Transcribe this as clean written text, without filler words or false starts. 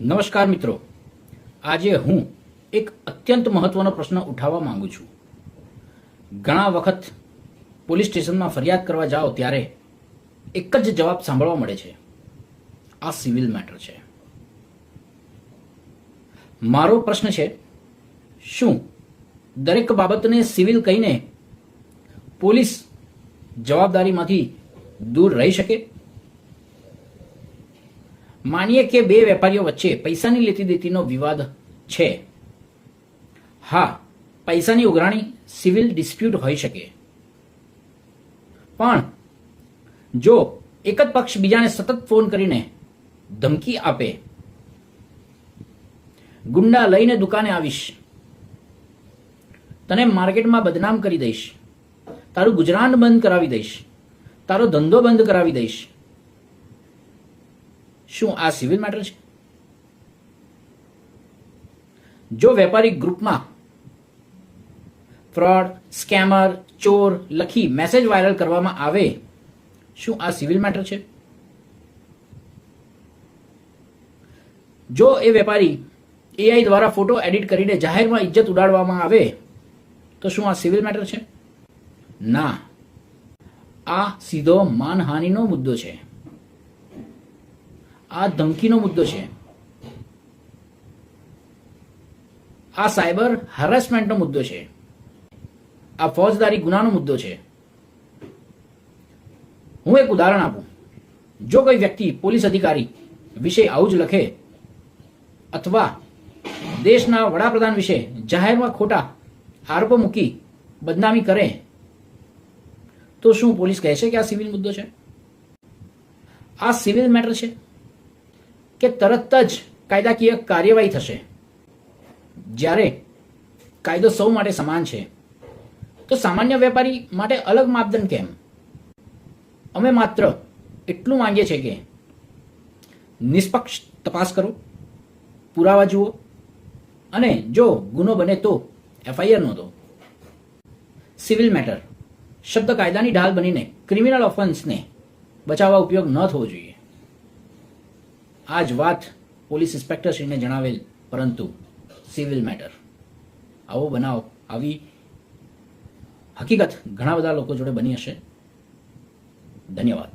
નમસ્કાર મિત્રો, આજે હું એક અત્યંત મહત્વનો પ્રશ્ન ઉઠાવવા માંગુ છું. ઘણા વખત પોલીસ સ્ટેશનમાં ફરિયાદ કરવા જાઓ ત્યારે એક જ જવાબ સાંભળવા મળે છે, આ સિવિલ મેટર છે. મારો પ્રશ્ન છે, શું દરેક બાબતને સિવિલ કહીને પોલીસ જવાબદારીમાંથી દૂર રહી શકે? માનીએ કે બે વેપારીઓ વચ્ચે પૈસાની લેતી દેતીનો વિવાદ છે. હા, પૈસાની ઉઘરાણી સિવિલ ડિસ્પ્યુટ હોઈ શકે, પણ જો એક જ પક્ષ બીજાને સતત ફોન કરીને ધમકી આપે, ગુંડા લઈને દુકાને આવીશ, તને માર્કેટમાં બદનામ કરી દઈશ, તારું ગુજરાન બંધ કરાવી દઈશ, તારો ધંધો બંધ કરાવી દઈશ, શું આ સિવિલ મેટર છે? જો વેપારી ગ્રુપમાં ફ્રોડ, સ્કેમર, ચોર લખી મેસેજ વાયરલ કરવામાં આવે, શું આ સિવિલ મેટર છે? જો એ વેપારી એઆઈ દ્વારા ફોટો એડિટ કરીને જાહેરમાં ઇજ્જત ઉડાડવામાં આવે, તો શું આ સિવિલ મેટર છે? ના, આ સીધો માનહાનિનો મુદ્દો છે. આ ધમકીનો મુદ્દો છે. આ સાયબર હેરેસમેન્ટનો મુદ્દો છે. આ ફોજદારી ગુનાનો મુદ્દો છે. હું એક ઉદાહરણ આપું. જો કોઈ વ્યક્તિ પોલીસ અધિકારી વિશે આવું જ લખે અથવા દેશના વડાપ્રધાન વિશે જાહેરમાં ખોટા આરોપો મૂકી બદનામી કરે, તો શું પોલીસ કહેશે કે આ સિવિલ મુદ્દો છે? આ સિવિલ મેટર છે કે તરત જ કાયદાકીય કાર્યવાહી થશે? જ્યારે કાયદો સૌ માટે સમાન છે, તો સામાન્ય વેપારી માટે અલગ માપદંડ કેમ? અમે માત્ર એટલું માંગીએ છીએ કે નિષ્પક્ષ તપાસ કરો, પુરાવા જુઓ, અને જો ગુનો બને તો એફઆઈઆર નોંધો. સિવિલ મેટર શબ્દ કાયદાની ઢાલ બનીને ક્રિમિનલ ઓફેન્સને બચાવવા ઉપયોગ ન થવો જોઈએ. આ જ વાત પોલીસ ઇન્સ્પેક્ટરશ્રીને જણાવેલ, પરંતુ સિવિલ મેટર, આવો બનાવ, આવી હકીકત ઘણા બધા લોકો જોડે બની હશે. ધન્યવાદ.